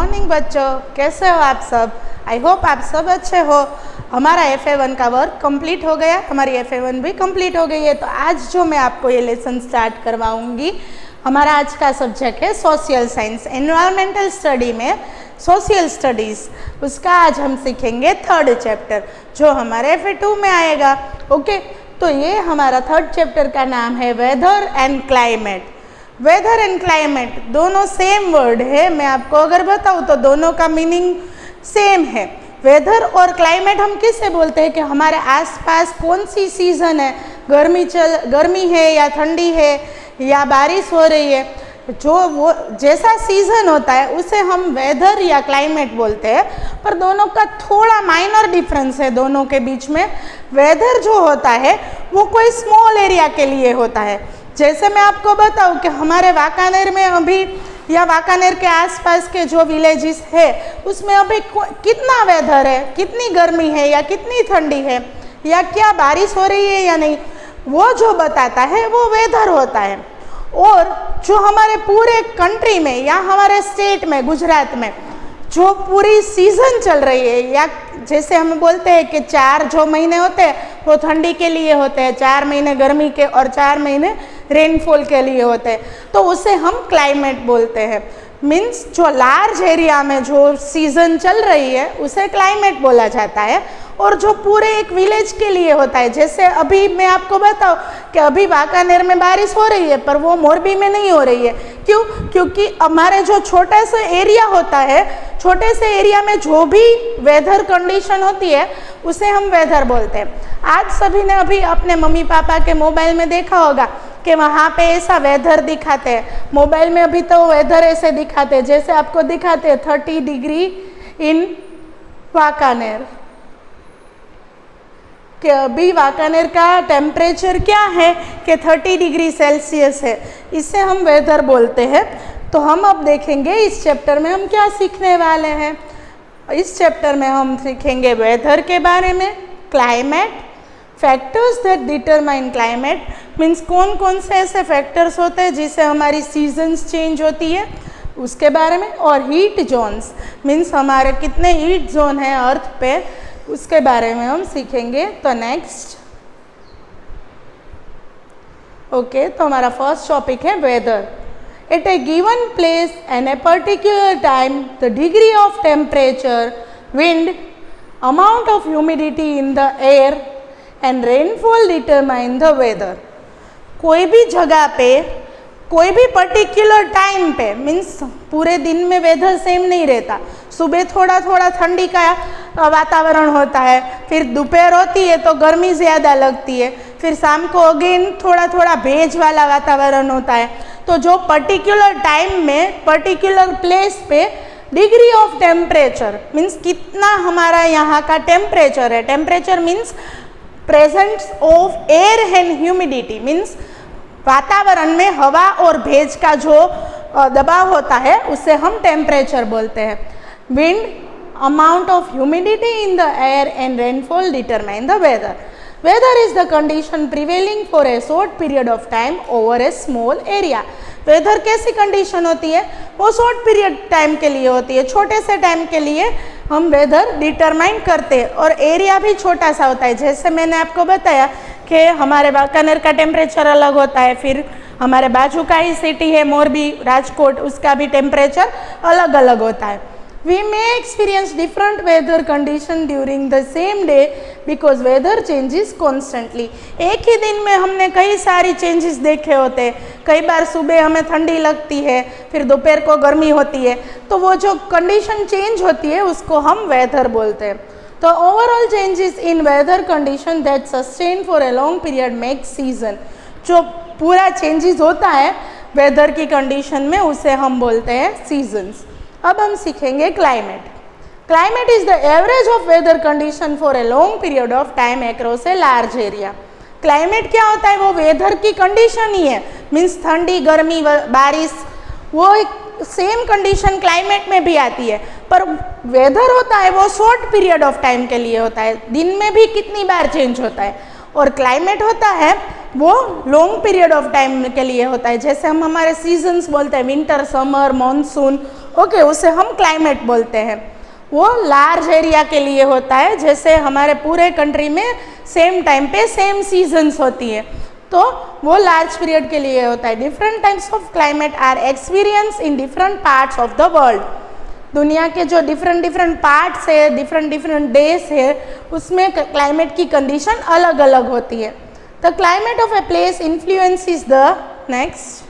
Morning बच्चों, कैसे हो आप सब। आई होप आप सब अच्छे हो। हमारा FA1 का वर्क कंप्लीट हो गया, हमारी FA1 भी कंप्लीट हो गई है। तो आज जो मैं आपको ये लेसन स्टार्ट करवाऊंगी, हमारा आज का सब्जेक्ट है सोशल साइंस। एनवायरमेंटल स्टडी में सोशल स्टडीज़, उसका आज हम सीखेंगे थर्ड चैप्टर जो हमारे FA2 में आएगा। ओके, तो ये हमारा थर्ड चैप्टर का नाम है weather and climate. Weather and climate दोनों सेम वर्ड है। मैं आपको अगर बताऊँ तो दोनों का मीनिंग सेम है। वेदर और क्लाइमेट हम किससे बोलते हैं कि हमारे आसपास कौन सी सीज़न है, गर्मी है या ठंडी है या बारिश हो रही है, जो वो जैसा सीज़न होता है उसे हम वेदर या क्लाइमेट बोलते हैं। पर दोनों का थोड़ा माइनर डिफरेंस है दोनों के बीच में। वेदर जो होता है वो कोई स्मॉल एरिया के लिए होता है। जैसे मैं आपको बताऊं कि हमारे वाकानेर में अभी या वाकानेर के आसपास के जो विलेजेस है उसमें अभी कितना वेदर है, कितनी गर्मी है या कितनी ठंडी है या क्या बारिश हो रही है या नहीं, वो जो बताता है वो वेदर होता है। और जो हमारे पूरे कंट्री में या हमारे स्टेट में, गुजरात में जो पूरी सीज़न चल रही है, या जैसे हम बोलते हैं कि 4 जो महीने होते हैं वो ठंडी के लिए होते हैं, 4 महीने गर्मी के और 4 महीने रेनफॉल के लिए होते हैं, तो उसे हम क्लाइमेट बोलते हैं। मीन्स जो लार्ज एरिया में जो सीज़न चल रही है उसे क्लाइमेट बोला जाता है। और जो पूरे एक विलेज के लिए होता है, जैसे अभी मैं आपको बताऊं कि अभी वाकानेर में बारिश हो रही है पर वो मोरबी में नहीं हो रही है। क्यों? क्योंकि हमारे जो छोटा सा एरिया होता है, छोटे से एरिया में जो भी वेदर कंडीशन होती है उसे हम वेदर बोलते हैं। आज सभी ने अभी अपने मम्मी पापा के मोबाइल में देखा होगा कि वहाँ पे ऐसा वेदर दिखाते हैं। मोबाइल में अभी तो वेदर ऐसे दिखाते हैं जैसे आपको दिखाते हैं 30 डिग्री इन वाकानेर, कि अभी वाकानेर का टेम्परेचर क्या है कि 30 डिग्री सेल्सियस है। इसे हम वेदर बोलते हैं। तो हम अब देखेंगे इस चैप्टर में हम क्या सीखने वाले हैं। इस चैप्टर में हम सीखेंगे वेदर के बारे में, climate, factors that determine climate, means कौन कौन से ऐसे फैक्टर्स होते हैं जिससे हमारी सीजन्स चेंज होती है उसके बारे में, और हीट जोन्स, मीन्स हमारे कितने हीट जोन हैं अर्थ पे, उसके बारे में हम सीखेंगे। तो नेक्स्ट, ओके, तो हमारा फर्स्ट टॉपिक है weather. At a given place and a particular time the degree of temperature, wind, amount of humidity in the air and rainfall determine the weather. कोई भी जगह पे, कोई भी पर्टिकुलर टाइम पे, मीन्स पूरे दिन में वेदर सेम नहीं रहता। सुबह थोड़ा थोड़ा ठंडी का वातावरण होता है, फिर दोपहर होती है तो गर्मी ज़्यादा लगती है, फिर शाम को अगेन थोड़ा थोड़ा भेज वाला वातावरण होता है। तो जो पर्टिकुलर टाइम में, पर्टिकुलर प्लेस पे डिग्री ऑफ टेम्परेचर, मीन्स कितना हमारा यहाँ का टेम्परेचर है। Temperature means presence of air and humidity, means वातावरण में हवा और भेज का जो दबाव होता है उसे हम टेम्परेचर बोलते हैं। Wind, amount of humidity in the air and rainfall determine the weather. Weather is the condition prevailing for a short period of time over a small area. Weather कैसी कंडीशन होती है? वो शॉर्ट पीरियड टाइम के लिए होती है, छोटे से टाइम के लिए हम वेदर डिटरमाइन करते हैं। और एरिया भी छोटा सा होता है। जैसे मैंने आपको बताया कि हमारे वाकानेर का टेम्परेचर अलग होता है, फिर हमारे बाजू का ही सिटी है मोरबी, राजकोट, उसका भी टेम्परेचर अलग अलग होता है। We may experience different weather condition during the same day because weather changes constantly. एक ही दिन में हमने कई सारी चेंजेस देखे होते हैं। कई बार सुबह हमें ठंडी लगती है, फिर दोपहर को गर्मी होती है, तो वो जो कंडीशन चेंज होती है उसको हम वेदर बोलते हैं। तो overall changes in weather condition that sustain for a long period make season. जो पूरा चेंजेस होता है वेदर की कंडीशन में उसे हम बोलते हैं सीजन्स। अब हम सीखेंगे climate. Climate is the average of weather condition for a long period of time across a large area. Climate क्या होता है? वो वेदर की कंडीशन ही है, मीन्स ठंडी, गर्मी, बारिश, वो एक सेम कंडीशन क्लाइमेट में भी आती है। पर वेदर होता है वो शॉर्ट पीरियड ऑफ टाइम के लिए होता है, दिन में भी कितनी बार चेंज होता है। और क्लाइमेट होता है वो लॉन्ग पीरियड ऑफ टाइम के लिए होता है। जैसे हम हमारे सीजन्स बोलते हैं, विंटर, समर, मॉनसून ओके, उसे हम क्लाइमेट बोलते हैं। वो लार्ज एरिया के लिए होता है, जैसे हमारे पूरे कंट्री में सेम टाइम पे सेम सीजन्स होती है, तो वो लार्ज पीरियड के लिए होता है। Different types of climate are experience in different parts of the world. दुनिया के जो डिफरेंट पार्ट्स है, डिफरेंट डेज है, उसमें क्लाइमेट की कंडीशन अलग अलग होती है। The climate of a place influences the next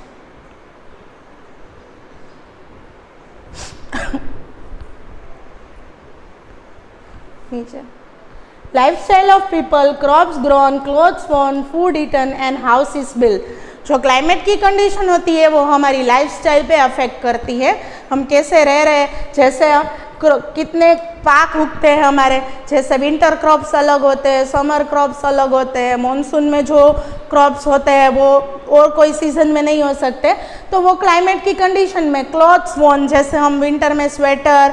lifestyle of people, crops grown, clothes worn, food eaten and houses build. जो क्लाइमेट की कंडीशन होती है वो हमारी लाइफस्टाइल पे अफेक्ट करती है, हम कैसे रह रहे हैं, जैसे कितने पाक उगते हैं हमारे, जैसे विंटर क्रॉप्स अलग होते हैं, समर क्रॉप्स अलग होते हैं, मॉनसून में जो क्रॉप्स होते हैं वो और कोई सीजन में नहीं हो सकते, तो वो क्लाइमेट की कंडीशन में। क्लॉथ्स वॉर्न, जैसे हम विंटर में स्वेटर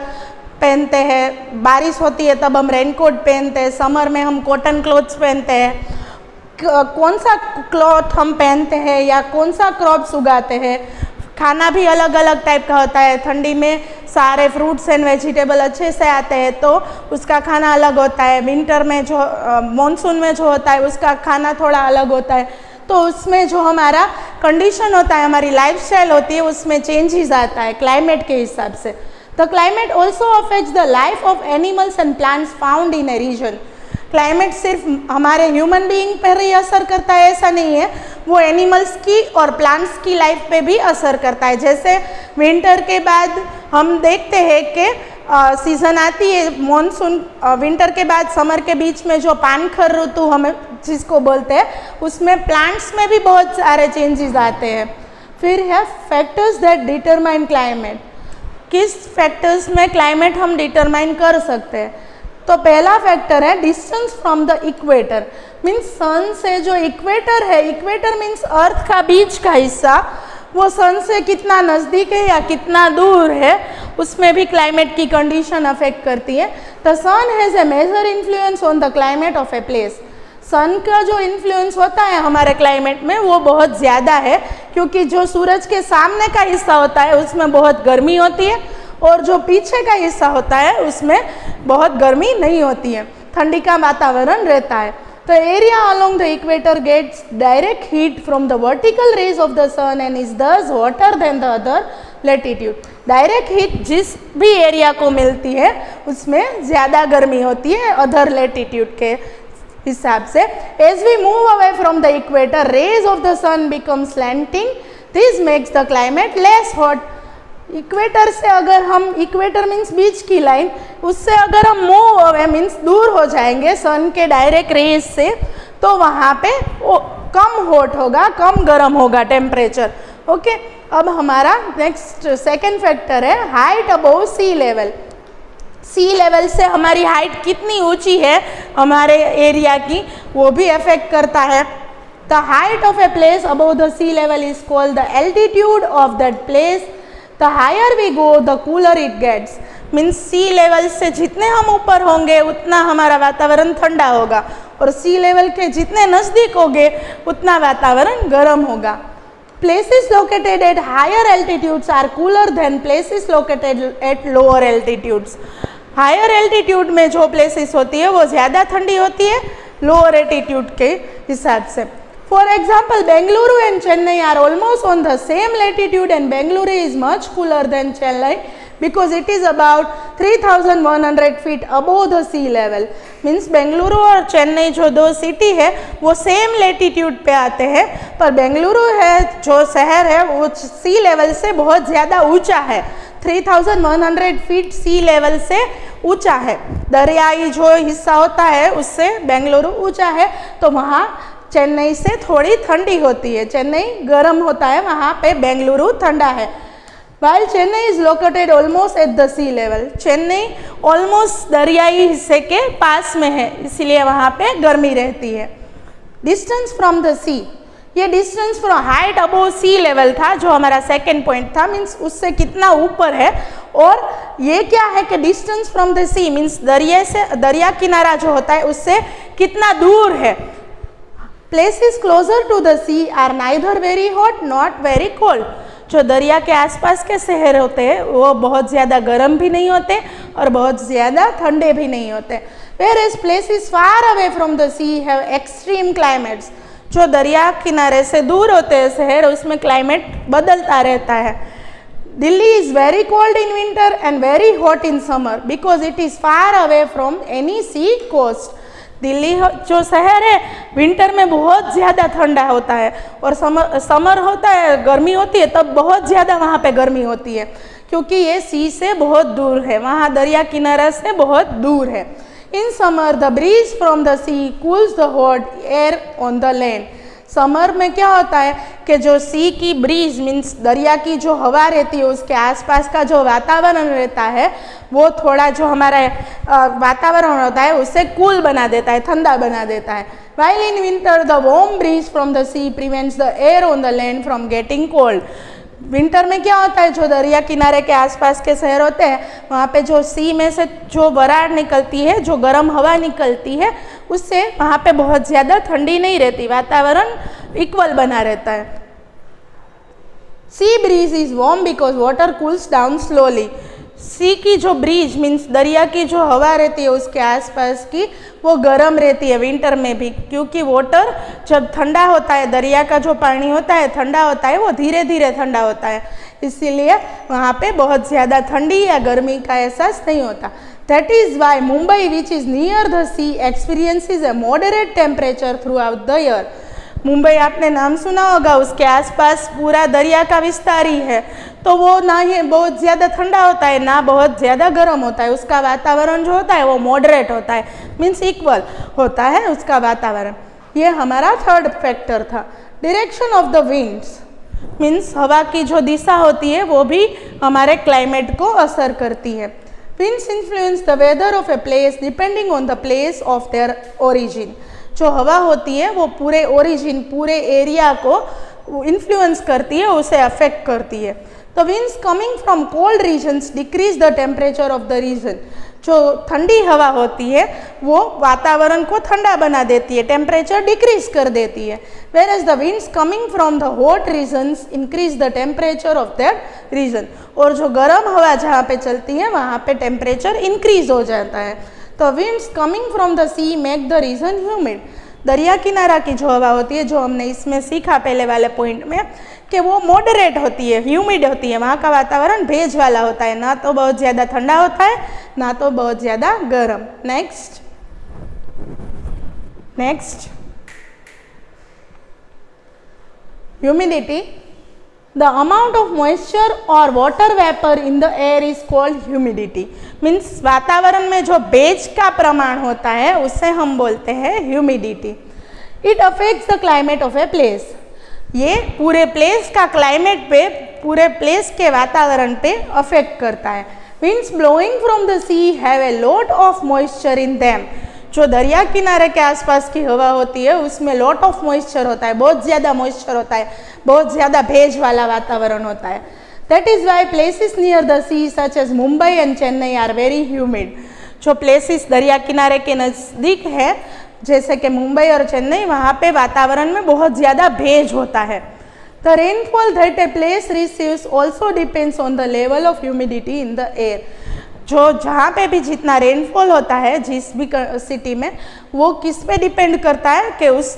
पहनते हैं, बारिश होती है तब हम रेनकोट पहनते हैं, समर में हम कॉटन क्लॉथ्स पहनते हैं। कौन सा क्लॉथ हम पहनते हैं या कौन सा क्रॉप्स उगाते हैं, खाना भी अलग अलग टाइप का होता है। ठंडी में सारे फ्रूट्स एंड वेजिटेबल अच्छे से आते हैं तो उसका खाना अलग होता है, विंटर में जो मॉनसून में जो होता है उसका खाना थोड़ा अलग होता है, तो उसमें जो हमारा कंडीशन होता है, हमारी लाइफस्टाइल होती है, उसमें चेंजेस आता है क्लाइमेट के हिसाब से। The climate also affects the life of animals and plants found in a region. Climate सिर्फ हमारे ह्यूमन बीइंग पर ही असर करता है ऐसा नहीं है, वो एनिमल्स की और प्लांट्स की लाइफ पे भी असर करता है। जैसे विंटर के बाद हम देखते हैं कि सीज़न आती है मॉनसून, विंटर के बाद समर के बीच में जो पानखर ऋतु हमें जिसको बोलते हैं, उसमें प्लांट्स में भी बहुत सारे चेंजेस आते हैं। फिर है फैक्टर्स दैट डिटरमाइन क्लाइमेट। किस फैक्टर्स में क्लाइमेट हम डिटरमाइन कर सकते हैं, तो पहला फैक्टर है distance from the equator, means sun से जो इक्वेटर है, इक्वेटर मीन्स अर्थ का बीच का हिस्सा, वो सन से कितना नज़दीक है या कितना दूर है, उसमें भी क्लाइमेट की कंडीशन अफेक्ट करती है। The sun has a major influence on the climate of a place. Sun का जो इन्फ्लुएंस होता है हमारे क्लाइमेट में वो बहुत ज़्यादा है, क्योंकि जो सूरज के सामने का हिस्सा होता है उसमें बहुत गर्मी होती है और जो पीछे का हिस्सा होता है उसमें बहुत गर्मी नहीं होती है, ठंडी का वातावरण रहता है। The area along the equator gets direct heat from the vertical rays of the sun and is thus hotter than the other latitude. Direct heat जिस भी एरिया को मिलती है उसमें ज़्यादा गर्मी होती है अदर लेटीट्यूड के हिसाब से। As we move away from the equator, rays of the sun become slanting. This makes the climate less hot. Equator से अगर हम, इक्वेटर मीन्स बीच की लाइन, उससे अगर हम मूव अवे मीन्स दूर हो जाएंगे सन के डायरेक्ट रेज से, तो वहाँ पे कम हॉट होगा, कम गर्म होगा टेम्परेचर। ओके, अब हमारा नेक्स्ट सेकेंड फैक्टर है हाइट अबोव सी लेवल। सी लेवल से हमारी हाइट कितनी ऊंची है हमारे एरिया की, वो भी अफेक्ट करता है। The height of a place above the sea level is called the altitude of that place. The higher we go, the cooler it gets. Means sea level से जितने हम ऊपर होंगे उतना हमारा वातावरण ठंडा होगा, और सी लेवल के जितने नज़दीक होंगे उतना वातावरण गर्म होगा। Places located at higher altitudes are cooler than places located at lower altitudes. Higher altitude में जो प्लेसेस होती है वो ज़्यादा ठंडी होती है लोअर एल्टीट्यूड के हिसाब से। For example, Bengaluru and Chennai are almost on the same latitude, and Bengaluru is much cooler than Chennai because it is about 3,100 feet above the sea level. Means Bengaluru और चेन्नई जो दो सिटी है वो same latitude पे आते हैं, पर बेंगलुरु है जो शहर है वो सी लेवल से बहुत ज़्यादा ऊंचा है, 3,100 फीट सी लेवल से ऊंचा है। दरियाई जो हिस्सा होता है उससे बेंगलुरु ऊंचा है, तो वहाँ चेन्नई से थोड़ी ठंडी होती है, चेन्नई गर्म होता है, वहाँ पे बेंगलुरु ठंडा है। While Chennai is located almost at the sea level, Chennai almost दरियाई हिस्से के पास में है, इसीलिए वहाँ पे गर्मी रहती है। डिस्टेंस फ्रॉम द सी, ये distance from height above sea level था जो हमारा सेकेंड पॉइंट था, मीन्स उससे कितना ऊपर है, और ये क्या है कि distance from the sea means दरिया से, दरिया किनारा जो होता है उससे कितना दूर है। Places closer to the sea are neither very hot not very cold. जो दरिया के आसपास के शहर होते हैं वो बहुत ज़्यादा गर्म भी नहीं होते और बहुत ज़्यादा ठंडे भी नहीं होते। Whereas places far away from the sea have extreme climates. जो दरिया किनारे से दूर होते हैं शहर, उसमें क्लाइमेट बदलता रहता है। Delhi is very cold in winter and very hot in summer because it is far away from any sea coast. Delhi जो शहर है विंटर में बहुत ज़्यादा ठंडा होता है और समर होता है, गर्मी होती है, तब बहुत ज़्यादा वहाँ पे गर्मी होती है क्योंकि ये सी से बहुत दूर है, वहाँ दरिया किनारा से बहुत दूर है। In summer the breeze from the sea cools the hot air on the land. Summer में क्या होता है कि जो सी की ब्रीज मीन्स दरिया की जो हवा रहती है उसके आसपास का जो वातावरण रहता है वो थोड़ा जो हमारा वातावरण होता है उसे कूल बना देता है, ठंडा बना देता है। While in winter the warm breeze from the sea prevents the air on the land from getting cold. Winter में क्या होता है, जो दरिया किनारे के आसपास के शहर होते हैं वहाँ पे जो सी में से जो बराड़ निकलती है, जो गर्म हवा निकलती है, उससे वहाँ पे बहुत ज़्यादा ठंडी नहीं रहती, वातावरण इक्वल बना रहता है। Sea breeze is warm because water cools down slowly. Sea की जो ब्रीज मीन्स दरिया की जो हवा रहती है उसके आसपास की वो गर्म रहती है विंटर में भी, क्योंकि वाटर जब ठंडा होता है, दरिया का जो पानी होता है ठंडा होता है, वो धीरे धीरे ठंडा होता है, इसीलिए वहाँ पे बहुत ज़्यादा ठंडी या गर्मी का एहसास नहीं होता। That is why Mumbai which is near the sea experiences a moderate temperature throughout the year. Mumbai आपने नाम सुना होगा, उसके आसपास पूरा दरिया का विस्तार ही है, तो वो ना ही बहुत ज़्यादा ठंडा होता है ना बहुत ज़्यादा गर्म होता है, उसका वातावरण जो होता है वो मॉडरेट होता है, मीन्स इक्वल होता है उसका वातावरण। ये हमारा थर्ड फैक्टर था। Direction of the winds means हवा की जो दिशा होती है वो भी हमारे क्लाइमेट को असर करती है। Winds influence the weather of a place depending on the place of their origin. जो हवा होती है वो पूरे ओरिजिन, पूरे एरिया को इन्फ्लुएंस करती है, उसे अफेक्ट करती है। The winds coming from cold regions decrease the temperature of the region. जो ठंडी हवा होती है वो वातावरण को ठंडा बना देती है, टेम्परेचर डिक्रीज कर देती है। Where the winds coming from the hot regions increase the temperature of that region. और जो गर्म हवा जहाँ पे चलती है वहाँ पे टेम्परेचर इंक्रीज हो जाता है। तो winds coming from the sea make the region humid. दरिया किनारा की जो हवा होती है, जो हमने इसमें सीखा पहले वाले पॉइंट में, कि वो मॉडरेट होती है, ह्यूमिड होती है, वहाँ का वातावरण भेज वाला होता है, ना तो बहुत ज़्यादा ठंडा होता है ना तो बहुत ज़्यादा गर्म। Next humidity. The amount of moisture or water vapor in the air is called humidity. Means वातावरण में जो भेज का प्रमाण होता है उसे हम बोलते हैं humidity. It affects the climate of a place. ये पूरे प्लेस का क्लाइमेट पे, पूरे प्लेस के वातावरण पे अफेक्ट करता है। Winds blowing from the sea have a lot of moisture in them. जो दरिया किनारे के आसपास की हवा होती है उसमें लॉट ऑफ मॉइस्चर होता है, बहुत ज़्यादा मॉइस्चर होता है, बहुत ज़्यादा भेज वाला वातावरण होता है। That is why places near the sea such as Mumbai and Chennai are very humid. जो प्लेसेस दरिया किनारे के नज़दीक है जैसे कि मुंबई और चेन्नई, वहाँ पे वातावरण में बहुत ज़्यादा भेज होता है। The rainfall that a place receives also depends on the level of humidity in the air. जो जहाँ पे भी जितना रेनफॉल होता है जिस भी सिटी में, वो किस पे डिपेंड करता है कि उस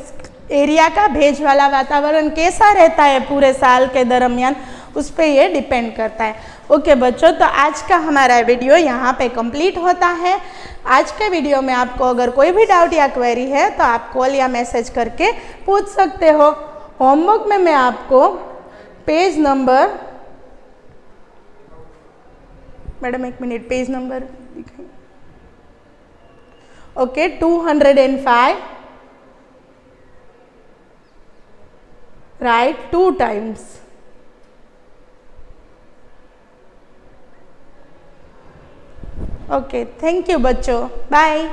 एरिया का भेज वाला वातावरण कैसा रहता है पूरे साल के दरमियान, उस पे ये डिपेंड करता है। ओके बच्चों, तो आज का हमारा वीडियो यहाँ पे कंप्लीट होता है। आज के वीडियो में आपको अगर कोई भी डाउट या क्वेरी है तो आप कॉल या मैसेज करके पूछ सकते हो। होमवर्क में मैं आपको पेज नंबर, मैडम एक मिनट, पेज नंबर दिखाइए। Okay, 205 right 2 times। Okay, thank you बच्चों, बाय।